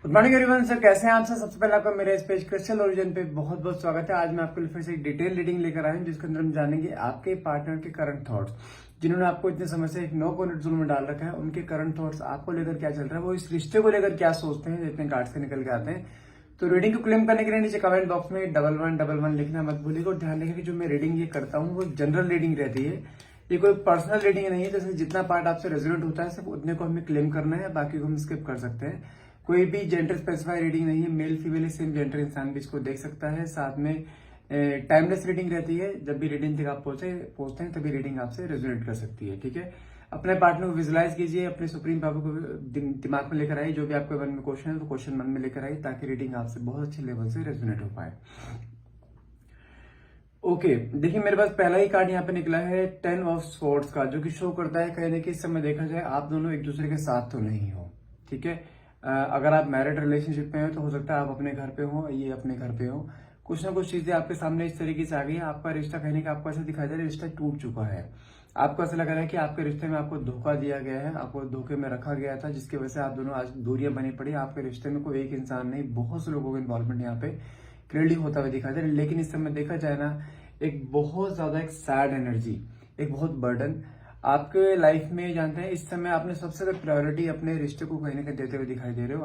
Good morning everyone sir, कैसे हैं आप सर। सबसे पहले आपका मेरे इस पेज क्रिस्टल ओरिजिन पे बहुत बहुत स्वागत है। आज मैं आपके लिए फिर से एक डिटेल रीडिंग लेकर आया हूं जिसके अंदर हम जानेंगे आपके पार्टनर के करंट थॉट्स, जिन्होंने आपको इतने समय से एक नो कॉन्फ्लिक्ट जोन में डाल रखा है। उनके करंट थॉट्स आपको लेकर क्या चल रहा है, वो इस रिश्ते को लेकर क्या सोचते हैं, जितने कार्ड से निकल के आते हैं। तो रीडिंग को क्लेम करने के लिए नीचे कमेंट बॉक्स में 1111 लिखना मत भूलिएगा। और ध्यान रखिए कि जो मैं रीडिंग ये करता हूँ वो जनरल रीडिंग रहती है, ये कोई पर्सनल रीडिंग नहीं है। जैसे जितना पार्ट आपसे रेजोनेट होता है सिर्फ उतने को हमें क्लेम करना है, बाकी को हम स्किप कर सकते हैं। कोई भी जेंडर स्पेसिफाई रीडिंग नहीं है, मेल फीमेल सेम जेंडर इंसान भी इसको देख सकता है। साथ में टाइमलेस रीडिंग रहती है, जब भी रीडिंग तक आप पहुंचते हैं तभी रीडिंग आपसे रेजोनेट कर सकती है। ठीक है, अपने पार्टनर को विजुलाइज कीजिए, अपने सुप्रीम पावर को दिमाग में लेकर आइए। जो भी आपके मन में क्वेश्चन है तो क्वेश्चन मन में लेकर आइए, ताकि रीडिंग आपसे बहुत अच्छे लेवल से रेजोनेट हो पाए। ओके, देखिए मेरे पास पहला ही कार्ड यहाँ पे निकला है 10 ऑफ स्वॉर्ड्स का, जो कि शो करता है कहने कि इस समय देखा जाए आप दोनों एक दूसरे के साथ तो नहीं हो। ठीक है, अगर आप मैरिड रिलेशनशिप में हो तो हो सकता है आप अपने घर पे हो, ये अपने घर पे हो। कुछ ना कुछ चीजें आपके सामने इस तरीके से आ गई है, आपका रिश्ता कहने का आपको ऐसा दिखाई दे रहा है रिश्ता टूट चुका है। आपको ऐसा लग रहा है कि आपके रिश्ते में आपको धोखा दिया गया है, आपको धोखे में रखा गया था, जिसकी वजह से आप दोनों आज दूरियां बनी पड़ी। आपके रिश्ते में कोई एक इंसान नहीं, बहुत से लोगों का इन्वॉल्वमेंट यहाँ पे क्लियरली होता हुआ दिखाई दे रहा है। लेकिन इस समय देखा जाए ना, एक बहुत ज्यादा एक सैड एनर्जी, एक बहुत बर्डन आपके लाइफ में जानते हैं। इस समय आपने सबसे ज्यादा प्रायोरिटी अपने रिश्ते को कहीं ना कहीं देते हुए दिखाई दे रहे हो।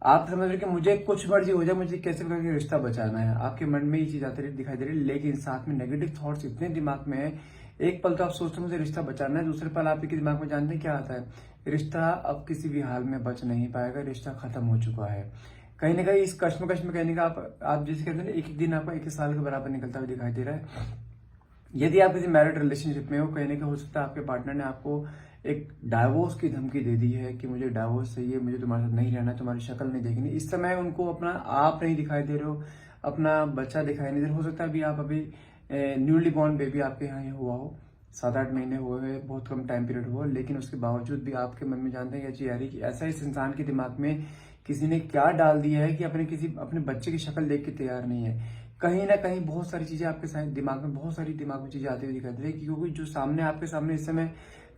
आप समझ रहे हो कि मुझे कुछ मर्जी हो जाए, मुझे कैसे करके रिश्ता बचाना है। आपके मन में ये चीज आती दिखाई दे रही है, लेकिन साथ में नेगेटिव थॉट्स इतने दिमाग में है। एक पल तो आप सोचते हो मुझे रिश्ता बचाना है, दूसरे पल आपके दिमाग में जानते हैं क्या आता है, रिश्ता अब किसी भी हाल में बच नहीं पाएगा, रिश्ता खत्म हो चुका है। कहीं ना कहीं इस कश्मकश में कहने का आप जैसे कहते हैं एक एक दिन आपका 21 साल के बराबर निकलता हुआ दिखाई दे रहा है। यदि आप किसी मैरिड रिलेशनशिप में हो, कहने का हो सकता है आपके पार्टनर ने आपको एक डाइवोर्स की धमकी दे दी है कि मुझे डाइवोर्स चाहिए, मुझे तुम्हारे साथ नहीं रहना, तुम्हारी शक्ल नहीं देखनी। इस समय उनको अपना आप नहीं दिखाई दे रहे हो, अपना बच्चा दिखाई नहीं दे रहा। हो सकता है अभी आप अभी न्यूली बॉर्न बेबी आपके यहाँ हुआ हो, 7-8 महीने हुए हैं, बहुत कम टाइम पीरियड हुआ, लेकिन उसके बावजूद भी आपके मन में जानते हैं कि यार कि ऐसा इस इंसान के दिमाग में किसी ने क्या डाल दिया है कि अपने बच्चे की शक्ल देख के तैयार नहीं है। कहीं ना कहीं बहुत सारी चीजें आपके साथ दिमाग में, बहुत सारी दिमाग में चीजें आती हुई दिखाई दे रही है, क्योंकि जो सामने आपके सामने इस समय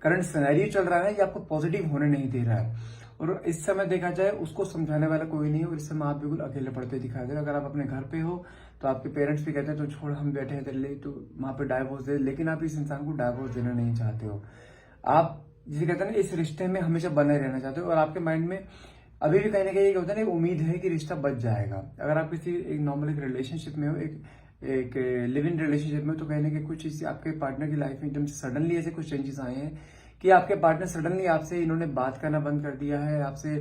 करंट सिनेरियो चल रहा है ये आपको पॉजिटिव होने नहीं दे रहा है। और इस समय देखा जाए उसको समझाने वाला कोई नहीं है, और इस समय आप बिल्कुल अकेले पड़ते दिखाई दे रहे हो। अगर आप अपने घर पे हो तो आपके पेरेंट्स भी कहते हैं तो छोड़, हम बैठे हैं तेरे लिए, तो वहां पे डाइवोर्स दे, लेकिन आप इस इंसान को डाइवोर्स देना नहीं चाहते हो। आप जिसे कहते हैं ना, इस रिश्ते में हमेशा बने रहना चाहते हो, और आपके माइंड में अभी भी कहीं ना कहीं होता है ना, उम्मीद है कि रिश्ता बच जाएगा। अगर आप किसी एक नॉर्मल एक रिलेशनशिप में हो, एक लिव इन रिलेशनशिप में, तो कहीं ना कहीं कुछ चीज आपके पार्टनर की लाइफ में एकदम से सडनली ऐसे कुछ चेंजेस आए हैं कि आपके पार्टनर सडनली आपसे इन्होंने बात करना बंद कर दिया है, आपसे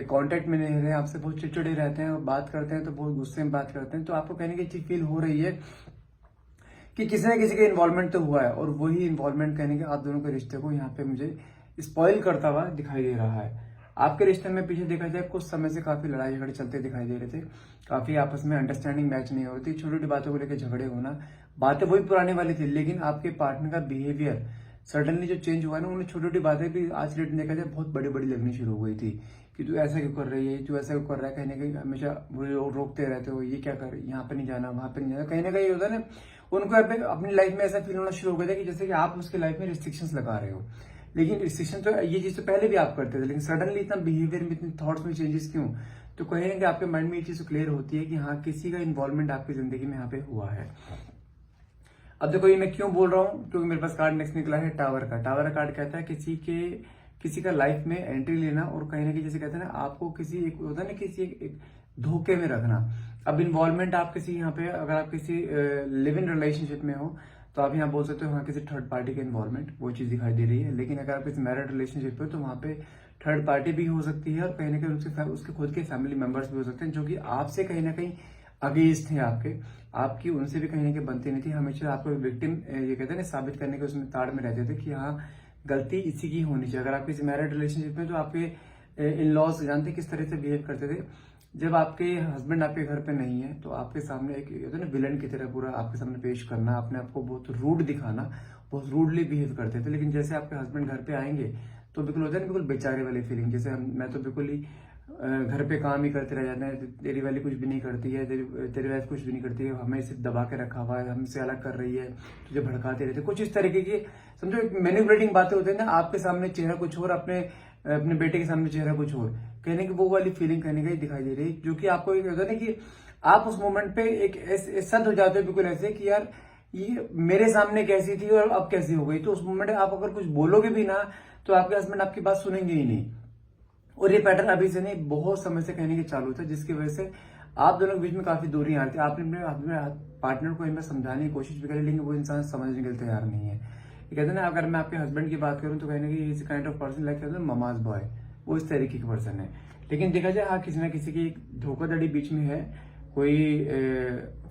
कांटेक्ट में नहीं रहे, आपसे बहुत चिड़चिड़े रहते हैं, और बात करते हैं तो बहुत गुस्से में बात करते हैं। तो आपको कहने की चीज फील हो रही है कि किसी ना किसी का इन्वॉल्वमेंट तो हुआ है, और वही इन्वॉल्वमेंट कहने के आप दोनों के रिश्ते को यहाँ पे मुझे स्पॉइल करता हुआ दिखाई दे रहा है। आपके रिश्ते में पीछे देखा जाए कुछ समय से काफी लड़ाई झगड़े चलते दिखाई दे रहे थे, काफी आपस में अंडरस्टैंडिंग मैच नहीं हो रही थी, छोटी छोटी बातों को लेकर झगड़े होना, बातें वही पुराने वाली थी। लेकिन आपके पार्टनर का बिहेवियर सडनली जो चेंज हुआ ना, उन्हें छोटी छोटी बातें भी आज डेट में देखा जाए बहुत बड़ी बड़ी लगनी शुरू हो गई थी कि तू ऐसा क्यों कर रही है, तू ऐसा क्यों कर रहा है, कहीं ना कहीं हमेशा रोकते रहते हो, ये क्या कर, यहाँ पे नहीं जाना, वहां पे नहीं जाना। कहीं ना कहीं होता है ना, उनको अपनी लाइफ में ऐसा फील होना शुरू हो गया था कि जैसे कि आप उसकी लाइफ में रिस्ट्रिक्शंस लगा रहे हो। लेकिन रिस्ट्रिक्शन तो ये चीज तो पहले भी आप करते थे, लेकिन सडनली इतना बिहेवियर में, इतने थॉट्स में चेंजेस क्यों? तो कहीं ना कहीं आपके माइंड में ये चीज क्लियर होती है कि हाँ, किसी का इन्वॉल्वमेंट आपकी जिंदगी में यहाँ पे हुआ है। अब देखो ये मैं क्यों बोल रहा हूँ, क्योंकि मेरे पास कार्ड नेक्स्ट निकला है टावर का। टावर का कार्ड कहता है किसी का लाइफ में एंट्री लेना, और कहीं ना कहीं जैसे कहते हैं ना, आपको किसी एक होता है ना, किसी एक धोखे में रखना। अब इन्वॉल्वमेंट आप किसी यहाँ पे, अगर आप किसी लिव इन रिलेशनशिप में हो तो आप यहाँ बोल सकते हो हाँ, किसी थर्ड पार्टी का इन्वॉल्वमेंट, वो चीज दिखाई दे रही है। लेकिन अगर आप किसी मैरिड रिलेशनशिप पे, तो वहां पे थर्ड पार्टी भी हो सकती है, और कहीं ना कहीं उसके खुद के फैमिली मेंबर्स भी हो सकते हैं, जो कि आपसे कहीं ना कहीं अगेंस्ट थे, आपकी उनसे भी कहीं ना कहीं बनती नहीं थी। हमेशा आपको विक्टिम ये कहते हैं ना, साबित करने के उसमें ताड़ में रहते थे कि हाँ, गलती इसी की होनी चाहिए। अगर आप किसी मैरिड रिलेशनशिप में, तो आपके इन लॉज जानते किस तरह से बिहेव करते थे। जब आपके हस्बैंड आपके घर पे नहीं है तो आपके सामने एक होता है ना, विलन की तरह पूरा आपके सामने पेश करना, अपने आपको बहुत रूड दिखाना, बहुत रूडली बिहेव करते थे। लेकिन जैसे आपके हस्बैंड घर पे आएंगे तो बिल्कुल होता है ना, बिल्कुल बेचारे वाली फीलिंग, जैसे मैं तो बिल्कुल ही घर पे काम ही करते रह जाते हैं, तेरी वाली कुछ भी नहीं करती है, तेरी वाइफ कुछ भी नहीं करती है, हमें सिर्फ दबा के रखा हुआ है, हमसे अलग कर रही है, तुझे भड़काते रहते, कुछ इस तरीके की समझो मैनिपुलेटिंग बातें होती है ना। आपके सामने चेहरा कुछ और, अपने अपने बेटे के सामने चेहरा कुछ और, कहने की वो वाली फीलिंग कहने का ही दिखाई दे रही है। जो कि आपको एक होता है ना कि आप उस मोमेंट पे एक सद हो जाते हो बिल्कुल ऐसे कि यार ये मेरे सामने कैसी थी और अब कैसी हो गई। तो उस मोमेंट में आप अगर कुछ बोलोगे भी ना तो आपके हस्बैंड आपकी बात सुनेंगे ही नहीं। और ये पैटर्न अभी से नहीं, बहुत समय से कहने के चालू था, जिसकी वजह से आप दोनों के बीच में काफी दूरी आ रही थी। आपने अपने पार्टनर को इनमें समझाने की कोशिश भी करी, लेकिन वो इंसान समझने के लिए तैयार नहीं है। ये कहते हैं ना, अगर मैं आपके हस्बैंड की बात करूं तो कहने की is kind of person like कहते हैं ममाज बॉय, वो इस तरीके के पर्सन है। लेकिन देखा जाए हाँ, किसी ना किसी की धोखाधड़ी बीच में है, कोई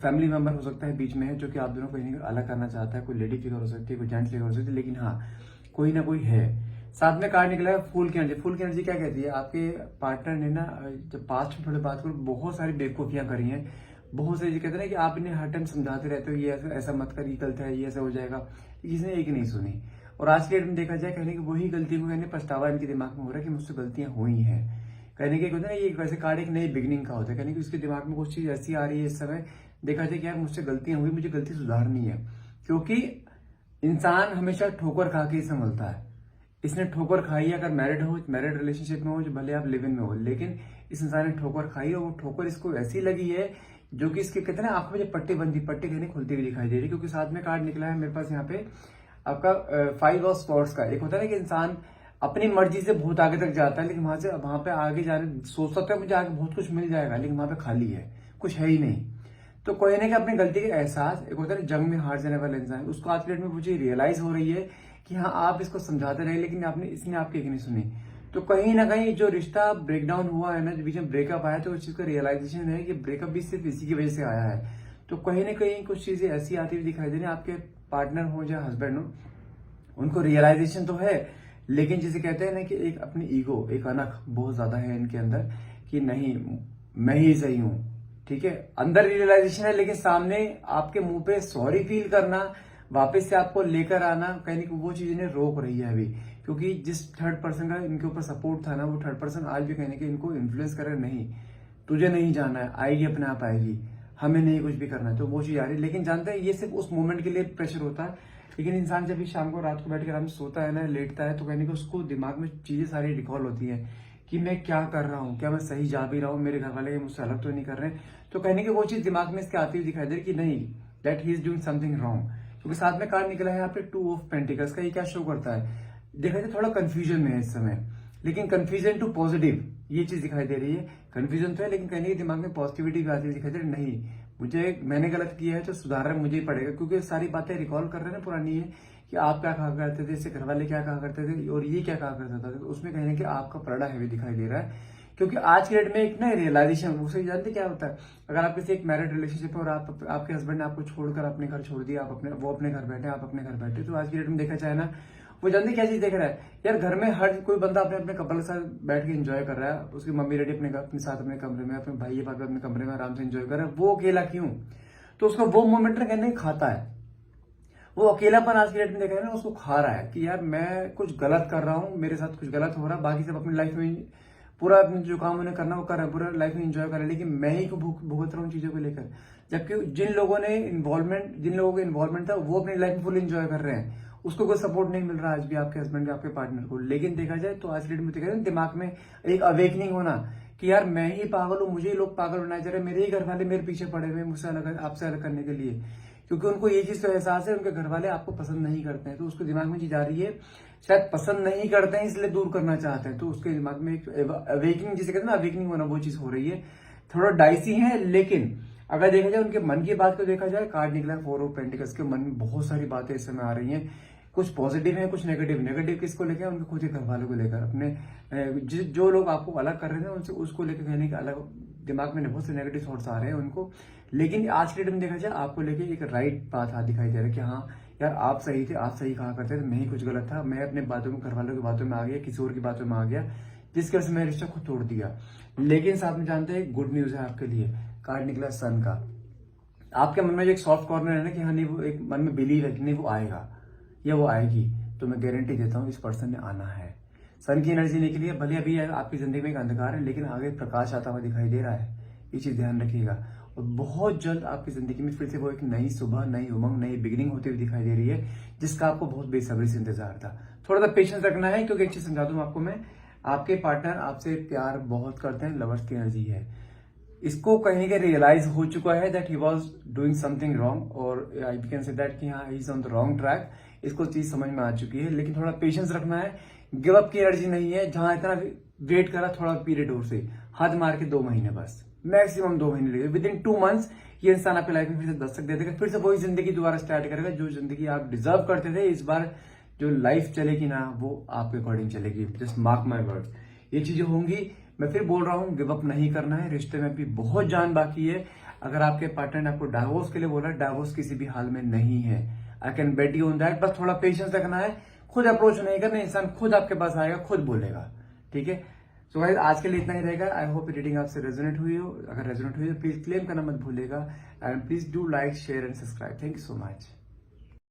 फैमिली मेंबर हो सकता है बीच में है जो कि आप दोनों को कहीं अलग करना चाहता है। कोई लेडी फिगर हो सकती है, कोई जेंट्स फिगर हो सकती है, लेकिन हाँ कोई ना कोई है। साथ में कार्ड निकला है फूल की एनर्जी। फूल की एनर्जी क्या कहती है, आपके पार्टनर ने ना जब पास्ट में थोड़ी बात करो बहुत सारी बेवकूफियां करी हैं, बहुत सारी कहते हैं ना कि आप इन्हें हर टाइम समझाते रहते हो, ये ऐसा मत कर, ये गलत है, ये ऐसा हो जाएगा, किसी ने एक नहीं सुनी। और आज के डेट में देखा जाए कहने की वही गलती को कहने पछतावा इनके दिमाग में हो रहा है कि मुझसे गलतियां हुई हैं। कहने के होता है ना, ये वैसे कार्ड एक नई बिगनिंग का होता है, कहने की उसके दिमाग में कुछ चीज ऐसी आ रही है इस समय, देखा जाए कि यार मुझसे गलतियां हुई, मुझे गलती सुधारनी है। क्योंकि इंसान हमेशा ठोकर खा के ही संभलता है। इसने ठोकर खाई है, अगर मैरिड रिलेशनशिप में हो, जो भले आप लिव इन में हो, लेकिन इस इंसान ने ठोकर खाई है और वो ठोकर इसको ऐसी लगी है जो कि इसके कहते हैं ना आंखों में जो पट्टी कहने खुलती हुई दिखाई दे रही है। क्योंकि साथ में कार्ड निकला है मेरे पास यहाँ पे आपका 5 ऑफ स्पॉट्स का। एक होता है ना कि इंसान अपनी मर्जी से बहुत आगे तक जाता है, लेकिन वहां पे आगे जाने सोच सकता है मुझे आगे बहुत कुछ मिल जाएगा, लेकिन वहां पे खाली है, कुछ है ही नहीं। तो कोई ना कि अपनी गलती का एहसास, एक होता है जंग में हार जाने वाला इंसान, उसको आज के डेट में मुझे रियलाइज हो रही है कि हाँ आप इसको समझाते रहे, लेकिन इसने आपकी एक नहीं सुनी। तो कहीं ना कहीं जो रिश्ता ब्रेकडाउन हुआ है ना, जो बीच में ब्रेकअप आया, तो उस चीज का रियलाइजेशन है कि ब्रेकअप भी सिर्फ इसी की वजह से आया है। तो कहीं ना कहीं कुछ चीजें ऐसी आती हुई दिखाई दे रही, आपके पार्टनर हो या हस्बैंड हो, उनको रियलाइजेशन तो है, लेकिन जिसे कहते हैं ना कि एक अपनी ईगो, एक अनख बहुत ज्यादा है इनके अंदर कि नहीं मैं ही सही हूं। ठीक है, अंदर रियलाइजेशन है, लेकिन सामने आपके मुंह पे सॉरी फील करना, वापस से आपको लेकर आना, कहने की वो चीज इन्हें रोक रही है अभी। क्योंकि जिस थर्ड पर्सन का इनके ऊपर सपोर्ट था ना, वो थर्ड पर्सन आज भी कहने के इनको इन्फ्लुएंस करे, नहीं तुझे नहीं जाना है, आएगी अपने आप आएगी, हमें नहीं कुछ भी करना है, तो वो चीज आ रही है। लेकिन जानते हैं ये सिर्फ उस मोमेंट के लिए प्रेशर होता है, लेकिन इंसान जब भी शाम को रात को बैठ कर आराम से सोता है ना, लेटता है, तो कहने को उसको दिमाग में चीजें सारी रिकॉल होती है कि मैं क्या कर रहा हूँ, क्या मैं सही जा भी रहा हूँ, मेरे घर वाले मुझसे अलग तो नहीं कर रहे। तो कहने की वो चीज दिमाग में इसके आती हुई दिखाई दे रही कि नहीं, that he is doing something wrong. क्योंकि साथ में कार्ड निकला है यहाँ पे 2 ऑफ पेंटिकल्स का। ये क्या शो करता है, देखा जाए थोड़ा कंफ्यूजन में है इस समय, लेकिन कंफ्यूजन टू पॉजिटिव ये चीज दिखाई दे रही है। कंफ्यूजन तो है, लेकिन कहने के दिमाग में पॉजिटिविटी भी आती हुई दिखाई दे रही, नहीं मैंने गलत किया है तो सुधारना मुझे ही पड़ेगा। क्योंकि सारी बातें रिकॉल कर रहे हैं ना पुरानी है कि आप क्या कहा करते थे, इससे घर वाले क्या कहा करते थे और ये क्या कहा करता था, तो उसमें कहने कि आपका पलड़ा हैवी दिखाई दे रहा है। क्योंकि आज के डेट में एक ना रियलाइजेशन, उसे जानते क्या होता है, अगर आप किसी एक मैरिड रिलेशनशिप है और आपके हस्बैंड ने आपको छोड़कर अपने घर छोड़ दिया, वो अपने घर बैठे, आप अपने घर बैठे, तो आज की डेट में देखा जाए ना, वो जानते क्या चीज देख रहा है यार, घर में हर कोई बंदा अपने अपने कपल के साथ बैठ के एंजॉय कर रहा है, उसकी मम्मी डैडी अपने साथ अपने कमरे में, अपने भाई भाभी अपने कमरे में आराम से एंजॉय कर रहा है, वो अकेला क्यों। तो उसका वो मोमेंट ना कहने खाता है, वो अकेलापन आज की डेट में देखा है ना, उसको खा रहा है कि यार मैं कुछ गलत कर रहा हूँ, मेरे साथ कुछ गलत हो रहा है, बाकी सब अपनी लाइफ में पूरा अपने जो काम उन्हें करना वो कर रहा है, पूरा लाइफ में एंजॉय कर रहा है, लेकिन मैं ही को भुगत रहा हूँ चीजों को लेकर। जबकि जिन लोगों का इन्वॉल्वमेंट था वो अपनी लाइफ में फुल एंजॉय कर रहे हैं, उसको कोई सपोर्ट नहीं मिल रहा आज भी आपके हस्बैंड आपके पार्टनर को। लेकिन देखा जाए तो आज की डेट में देखा जाए दिमाग में एक अवेकनिंग होना कि यार मैं ही पागल हूँ, मुझे ही लोग पागल बनाए जा रहे हैं, मेरे ही घर वाले मेरे पीछे पड़े हुए मुझसे अलग, आपसे अलग करने के लिए। क्योंकि उनको ये चीज तो एहसास है उनके घर वाले आपको पसंद नहीं करते हैं, तो उसके दिमाग में चीज आ रही है शायद पसंद नहीं करते हैं इसलिए दूर करना चाहते हैं। तो उसके दिमाग में एक अवेकनिंग जिसे कहते हैं ना, अवेकनिंग होना, वो चीज हो रही है। थोड़ा डाइसी है, लेकिन अगर देखा जाए उनके मन की बात को देखा जाए, कार्ड निकला 4 ऑफ पेंटिकल्स के मन में बहुत सारी बातें इस समय आ रही हैं, कुछ पॉजिटिव है कुछ नेगेटिव। नेगेटिव किसको लेकर, उनके खुद के घर वालों को लेकर, अपने जो लोग आपको अलग कर रहे थे उनसे, उसको लेकर कहने के अलग दिमाग में बहुत से नेगेटिव थॉट्स आ रहे हैं उनको। लेकिन आज के डेट में देखा जाए आपको लेके एक राइट बात दिखाई दे रहा है कि हाँ यार आप सही थे, आप सही कहा करते थे, मैं ही कुछ गलत था, मैं अपने बातों में, घर वालों की बातों में आ गया, किसी और की बातों में आ गया, जिसकी वजह से मैंने रिश्ता खुद तोड़ दिया। लेकिन साथ में जानते हैं गुड न्यूज है आपके लिए, कार्ड निकला सन का। आपके मन में जो एक सॉफ्ट कॉर्नर है ना कि हाँ नहीं, वो एक मन में बिलीव है कि नहीं वो आएगा या वो आएगी, तो मैं गारंटी देता हूँ इस पर्सन ने आना है। सन की एनर्जी निकली है, भले अभी आपकी जिंदगी में एक अंधकार है, लेकिन आगे प्रकाश आता हुआ दिखाई दे रहा है, ये चीज ध्यान रखिएगा। और बहुत जल्द आपकी जिंदगी में फिर से वो एक नई सुबह, नई उमंग, नई बिगिनिंग होती हुई दिखाई दे रही है, जिसका आपको बहुत बेसब्री से इंतजार था। थोड़ा सा पेशेंस रखना है, क्योंकि एक चीज समझा दूं आपको मैं, आपके पार्टनर आपसे प्यार बहुत करते हैं, लवर्स की एनर्जी है। इसको कहीं ना कहीं रियलाइज हो चुका है that he was doing something wrong, और आई कैन से दैट कि हाँ he is on the wrong track. इसको चीज समझ में आ चुकी है, लेकिन थोड़ा पेशेंस रखना है। गिव अप की एनर्जी नहीं है, जहां इतना वेट करा थोड़ा पीरियड और से हद मार के 2 महीने, बस मैक्सिमम 2 महीने लगे। विद इन 2 मंथ्स ये इंसान आपकी लाइफ में फिर से दस्तक दे देगा, फिर से वही जिंदगी दोबारा स्टार्ट करेगा जो जिंदगी आप डिजर्व करते थे। इस बार जो लाइफ चलेगी ना वो आपके अकॉर्डिंग चलेगी, जस्ट मार्क माई वर्ड्स, ये चीजें होंगी। मैं फिर बोल रहा हूँ, गिव अप नहीं करना है, रिश्ते में भी बहुत जान बाकी है। अगर आपके पार्टनर ने आपको डाइवोर्स के लिए बोला, डाइवोर्स किसी भी हाल में नहीं है, I can bet you on that. बस थोड़ा पेशेंस रखना है, खुद अप्रोच नहीं करना, इंसान खुद आपके पास आएगा, खुद बोलेगा, ठीक है। सो गाइस आज के लिए इतना ही रहेगा। आई होप रीडिंग आपसे रेजोनेट हुई हो। अगर रेजोनेट हुई तो प्लीज क्लेम करना मत भूलेगा, and please do like, share and subscribe. Thank you so much.